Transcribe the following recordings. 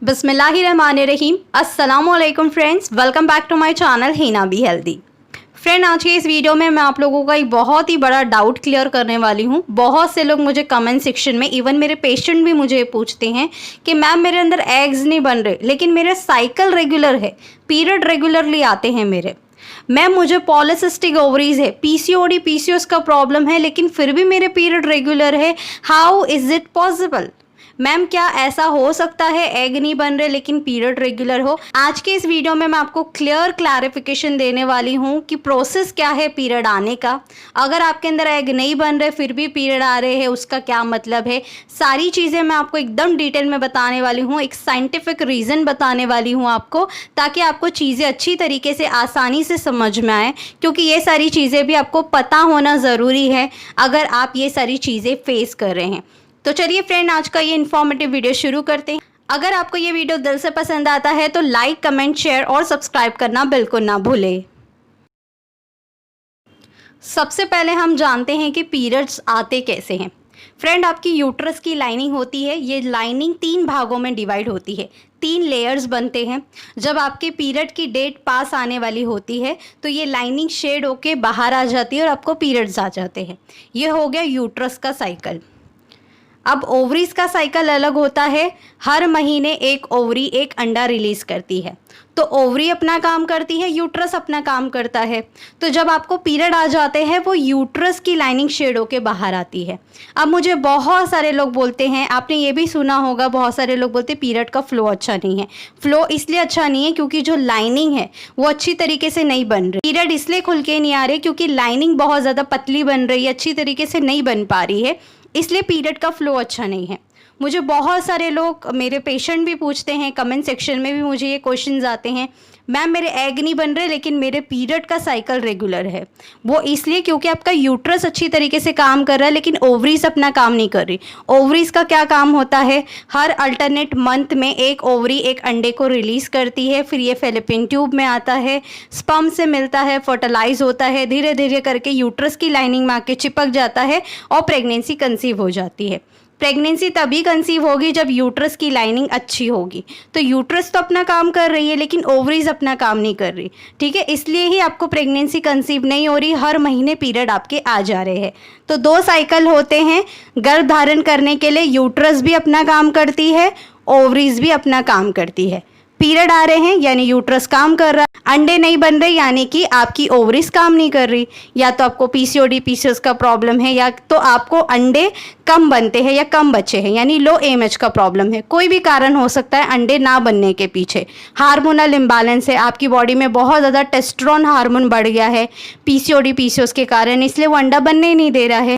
बिस्मिल्लाहिर्रहमानिर्रहीम। अस्सलामुअलैकुम friends, welcome back to my channel Hina be healthy. Friend, आज के इस वीडियो में मैं आप लोगों का एक बहुत ही बड़ा डाउट क्लियर करने वाली हूँ। बहुत से लोग मुझे कमेंट सेक्शन में, इवन मेरे पेशेंट भी मुझे पूछते हैं कि मैम मेरे अंदर एग्स नहीं बन रहे, लेकिन मेरे साइकिल रेगुलर है, पीरियड रेगुलरली आते हैं मेरे। मैम मुझे पॉलीसिस्टिक ओवरीज है, पीसीओडी पीसीओएस का प्रॉब्लम है, लेकिन फिर भी मेरे पीरियड रेगुलर है। How is it possible? Ma'am क्या ऐसा हो सकता है एग नहीं बन रहे लेकिन पीरियड रेगुलर हो? आज के इस वीडियो में मैं आपको क्लियर क्लैरिफिकेशन देने वाली हूँ कि प्रोसेस क्या है पीरियड आने का। अगर आपके अंदर एग नहीं बन रहे फिर भी पीरियड आ रहे हैं, उसका क्या मतलब है। सारी चीज़ें मैं आपको एकदम डिटेल में बताने वाली हूँ, एक साइंटिफिक रीज़न बताने वाली हूँ आपको, ताकि आपको चीज़ें अच्छी तरीके से आसानी से समझ में आए, क्योंकि ये सारी चीज़ें भी आपको पता होना ज़रूरी है अगर आप ये सारी चीज़ें फेस कर रहे हैं। तो चलिए फ्रेंड, आज का ये इन्फॉर्मेटिव वीडियो शुरू करते हैं। अगर आपको ये वीडियो दिल से पसंद आता है तो लाइक, कमेंट, शेयर और सब्सक्राइब करना बिल्कुल ना भूलें। सबसे पहले हम जानते हैं कि पीरियड्स आते कैसे हैं। फ्रेंड, आपकी यूट्रस की लाइनिंग होती है, ये लाइनिंग 3 भागों में डिवाइड होती है, 3 लेयर्स बनते हैं। जब आपके पीरियड की डेट पास आने वाली होती है तो ये लाइनिंग शेड होके बाहर आ जाती है और आपको पीरियड्स आ जाते हैं। ये हो गया यूट्रस का साइकिल। अब ओवरीज का साइकिल अलग होता है। हर महीने एक ओवरी एक अंडा रिलीज करती है, तो ओवरी अपना काम करती है, यूट्रस अपना काम करता है। तो जब आपको पीरियड आ जाते हैं वो यूट्रस की लाइनिंग शेड होके बाहर आती है। अब मुझे बहुत सारे लोग बोलते हैं, आपने ये भी सुना होगा, बहुत सारे लोग बोलते हैं पीरियड का फ्लो अच्छा नहीं है। फ्लो इसलिए अच्छा नहीं है क्योंकि जो लाइनिंग है वो अच्छी तरीके से नहीं बन रही। पीरियड इसलिए खुल के नहीं आ रहे क्योंकि लाइनिंग बहुत ज़्यादा पतली बन रही है, अच्छी तरीके से नहीं बन पा रही है, इसलिए पीरियड का फ्लो अच्छा नहीं है। मुझे बहुत सारे लोग, मेरे पेशेंट भी पूछते हैं, कमेंट सेक्शन में भी मुझे ये क्वेश्चंस आते हैं, मैम मेरे एग नहीं बन रहे लेकिन मेरे पीरियड का साइकिल रेगुलर है। वो इसलिए क्योंकि आपका यूट्रस अच्छी तरीके से काम कर रहा है लेकिन ओवरीज अपना काम नहीं कर रही। ओवरीज का क्या काम होता है, हर अल्टरनेट मंथ में एक ओवरी एक अंडे को रिलीज़ करती है, फिर ये फेलिपिन ट्यूब में आता है, स्पर्म से मिलता है, फर्टिलाइज होता है, धीरे धीरे करके यूट्रस की लाइनिंग में आके चिपक जाता है और प्रेगनेंसी कंसीव हो जाती है। प्रेगनेंसी तभी कंसीव होगी जब यूट्रस की लाइनिंग अच्छी होगी। तो यूट्रस तो अपना काम कर रही है लेकिन ओवरीज अपना काम नहीं कर रही, ठीक है, इसलिए ही आपको प्रेगनेंसी कंसीव नहीं हो रही, हर महीने पीरियड आपके आ जा रहे हैं। तो 2 साइकिल होते हैं गर्भ धारण करने के लिए, यूट्रस भी अपना काम करती है, ओवरीज भी अपना काम करती है। पीरियड आ रहे हैं यानी यूट्रस काम कर रहा है, अंडे नहीं बन रहे यानी कि आपकी ओवरीज काम नहीं कर रही। या तो आपको पीसीओडी पीसीओएस का प्रॉब्लम है, या तो आपको अंडे कम बनते हैं या कम बचे हैं, यानी लो एमएच का प्रॉब्लम है। कोई भी कारण हो सकता है अंडे ना बनने के पीछे। हार्मोनल इम्बैलेंस है, आपकी बॉडी में बहुत ज़्यादा टेस्टोस्टेरोन हार्मोन बढ़ गया है पीसीओडी पीसीओएस के कारण, इसलिए वो अंडा बनने ही नहीं दे रहा है।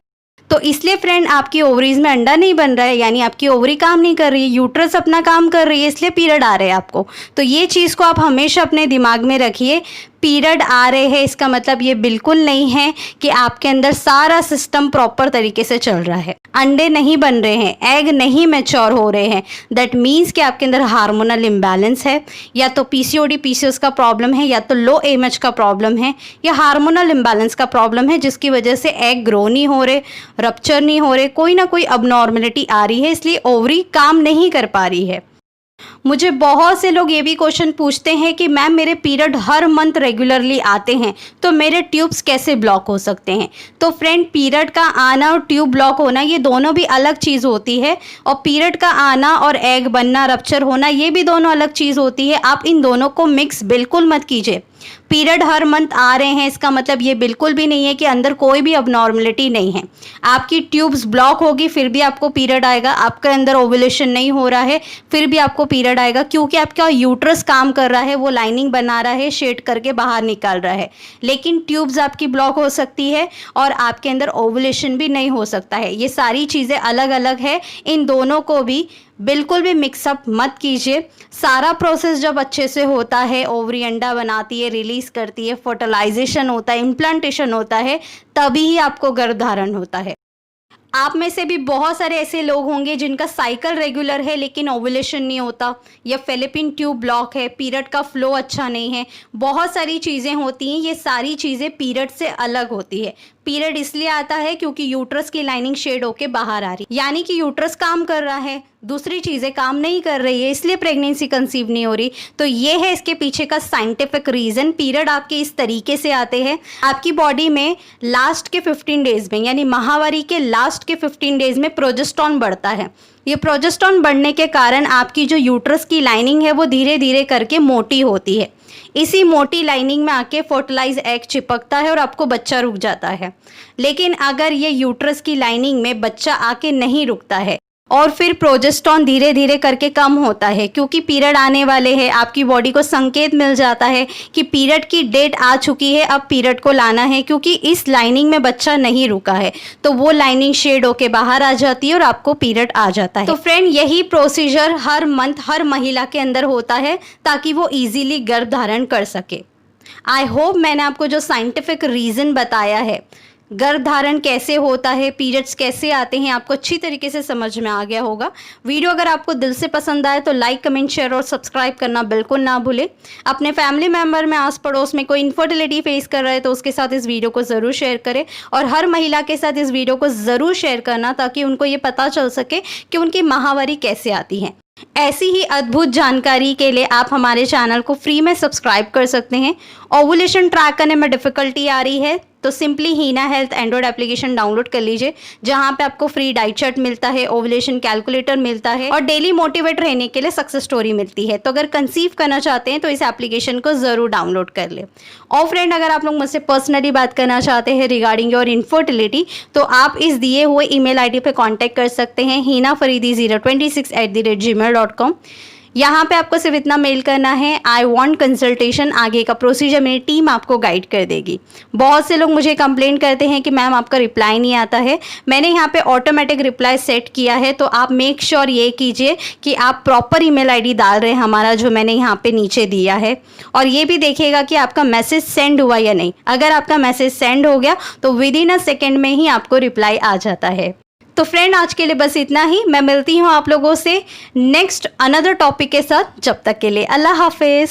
तो इसलिए फ्रेंड, आपकी ओवरीज में अंडा नहीं बन रहा है यानी आपकी ओवरी काम नहीं कर रही है, यूट्रस अपना काम कर रही है, इसलिए पीरियड आ रहे हैं आपको। तो ये चीज़ को आप हमेशा अपने दिमाग में रखिए। पीरियड आ रहे हैं इसका मतलब ये बिल्कुल नहीं है कि आपके अंदर सारा सिस्टम प्रॉपर तरीके से चल रहा है। अंडे नहीं बन रहे हैं, एग नहीं मैच्योर हो रहे हैं, दैट मीन्स कि आपके अंदर हार्मोनल इम्बैलेंस है, या तो पीसीओडी पीसीओएस का प्रॉब्लम है, या तो लो एमएच का प्रॉब्लम है, या हार्मोनल इम्बैलेंस का प्रॉब्लम है, जिसकी वजह से एग ग्रो नहीं हो रहे, रप्चर नहीं हो रहे, कोई ना कोई अबनॉर्मलिटी आ रही है, इसलिए ओवरी काम नहीं कर पा रही है। मुझे बहुत से लोग ये भी क्वेश्चन पूछते हैं कि मैम मेरे पीरियड हर मंथ रेगुलरली आते हैं तो मेरे ट्यूब्स कैसे ब्लॉक हो सकते हैं। तो फ्रेंड, पीरियड का आना और ट्यूब ब्लॉक होना ये दोनों भी अलग चीज़ होती है, और पीरियड का आना और एग बनना, रप्चर होना, ये भी दोनों अलग चीज़ होती है। आप इन दोनों को मिक्स बिल्कुल मत कीजिए। पीरियड हर मंथ आ रहे हैं इसका मतलब ये बिल्कुल भी नहीं है कि अंदर कोई भी अबनॉर्मलिटी नहीं है। आपकी ट्यूब्स ब्लॉक होगी फिर भी आपको पीरियड आएगा, आपके अंदर ओव्यूलेशन नहीं हो रहा है फिर भी आपको पीरियड आएगा, क्योंकि आपका यूट्रस काम कर रहा है, वो लाइनिंग बना रहा है, शेड करके बाहर निकाल रहा है। लेकिन ट्यूब्स आपकी ब्लॉक हो सकती है और आपके अंदर ओव्यूलेशन भी नहीं हो सकता है। ये सारी चीज़ें अलग अलग है, इन दोनों को भी बिल्कुल भी मिक्सअप मत कीजिए। सारा प्रोसेस जब अच्छे से होता है, ओवरी अंडा बनाती है, रिलीज़ करती है, फर्टिलाइजेशन होता है, इम्प्लांटेशन होता है, तभी ही आपको गर्भधारण होता है। आप में से भी बहुत सारे ऐसे लोग होंगे जिनका साइकिल रेगुलर है लेकिन ओव्यूलेशन नहीं होता, या फेलिपिन ट्यूब ब्लॉक है, पीरियड का फ्लो अच्छा नहीं है, बहुत सारी चीज़ें होती हैं। ये सारी चीज़ें पीरियड से अलग होती है। पीरियड इसलिए आता है क्योंकि यूट्रस की लाइनिंग शेड होके बाहर आ रही, यानी कि यूट्रस काम कर रहा है, दूसरी चीज़ें काम नहीं कर रही है, इसलिए प्रेगनेंसी कंसीव नहीं हो रही। तो ये है इसके पीछे का साइंटिफिक रीज़न। पीरियड आपके इस तरीके से आते हैं, आपकी बॉडी में लास्ट के 15 डेज में, यानी माहवारी के लास्ट के 15 डेज में प्रोजेस्टेरॉन बढ़ता है। ये प्रोजेस्टेरॉन बढ़ने के कारण आपकी जो यूट्रस की लाइनिंग है वो धीरे धीरे करके मोटी होती है। इसी मोटी लाइनिंग में आके फर्टिलाइज एग चिपकता है और आपको बच्चा रुक जाता है। लेकिन अगर ये यूट्रस की लाइनिंग में बच्चा आके नहीं रुकता है और फिर प्रोजेस्टेरॉन धीरे धीरे करके कम होता है, क्योंकि पीरियड आने वाले हैं, आपकी बॉडी को संकेत मिल जाता है कि पीरियड की डेट आ चुकी है, अब पीरियड को लाना है, क्योंकि इस लाइनिंग में बच्चा नहीं रुका है, तो वो लाइनिंग शेड होके बाहर आ जाती है और आपको पीरियड आ जाता है। तो फ्रेंड, यही प्रोसीजर हर मंथ हर महिला के अंदर होता है ताकि वो ईजिली गर्भ धारण कर सके। आई होप मैंने आपको जो साइंटिफिक रीज़न बताया है, गर्भ धारण कैसे होता है, पीरियड्स कैसे आते हैं, आपको अच्छी तरीके से समझ में आ गया होगा। वीडियो अगर आपको दिल से पसंद आए तो लाइक, कमेंट, शेयर और सब्सक्राइब करना बिल्कुल ना भूलें। अपने फैमिली मेम्बर में, आस पड़ोस में कोई इनफर्टिलिटी फेस कर रहा है तो उसके साथ इस वीडियो को ज़रूर शेयर करें, और हर महिला के साथ इस वीडियो को ज़रूर शेयर करना ताकि उनको ये पता चल सके कि उनकी माहवारी कैसे आती है। ऐसी ही अद्भुत जानकारी के लिए आप हमारे चैनल को फ्री में सब्सक्राइब कर सकते हैं। ओवुलेशन ट्रैक करने में डिफ़िकल्टी आ रही है तो सिंपली हीना हेल्थ एंड्रॉयड एप्लीकेशन डाउनलोड कर लीजिए, जहां पे आपको फ्री डाइट चार्ट मिलता है, ओवुलेशन कैलकुलेटर मिलता है और डेली मोटिवेट रहने के लिए सक्सेस स्टोरी मिलती है। तो अगर कंसीव करना चाहते हैं तो इस एप्लीकेशन को ज़रूर डाउनलोड कर ले। और फ्रेंड, अगर आप लोग मुझसे पर्सनली बात करना चाहते हैं रिगार्डिंग योर इनफर्टिलिटी तो आप इस दिए हुए ईमेल आईडी पे कांटेक्ट कर सकते हैं, hinafaridi026@gmail.com। यहाँ पे आपको सिर्फ इतना मेल करना है, आई वांट कंसल्टेशन। आगे का प्रोसीजर मेरी टीम आपको गाइड कर देगी। बहुत से लोग मुझे कंप्लेन करते हैं कि मैम आपका रिप्लाई नहीं आता है। मैंने यहाँ पे ऑटोमेटिक रिप्लाई सेट किया है, तो आप मेक श्योर ये कीजिए कि आप प्रॉपर ईमेल आईडी डाल रहे हैं हमारा, जो मैंने यहाँ पे नीचे दिया है, और ये भी देखिएगा कि आपका मैसेज सेंड हुआ या नहीं। अगर आपका मैसेज सेंड हो गया तो विद इन अ सेकेंड में ही आपको रिप्लाई आ जाता है। तो फ्रेंड, आज के लिए बस इतना ही। मैं मिलती हूँ आप लोगों से नेक्स्ट अनदर टॉपिक के साथ। जब तक के लिए अल्लाह हाफिज़।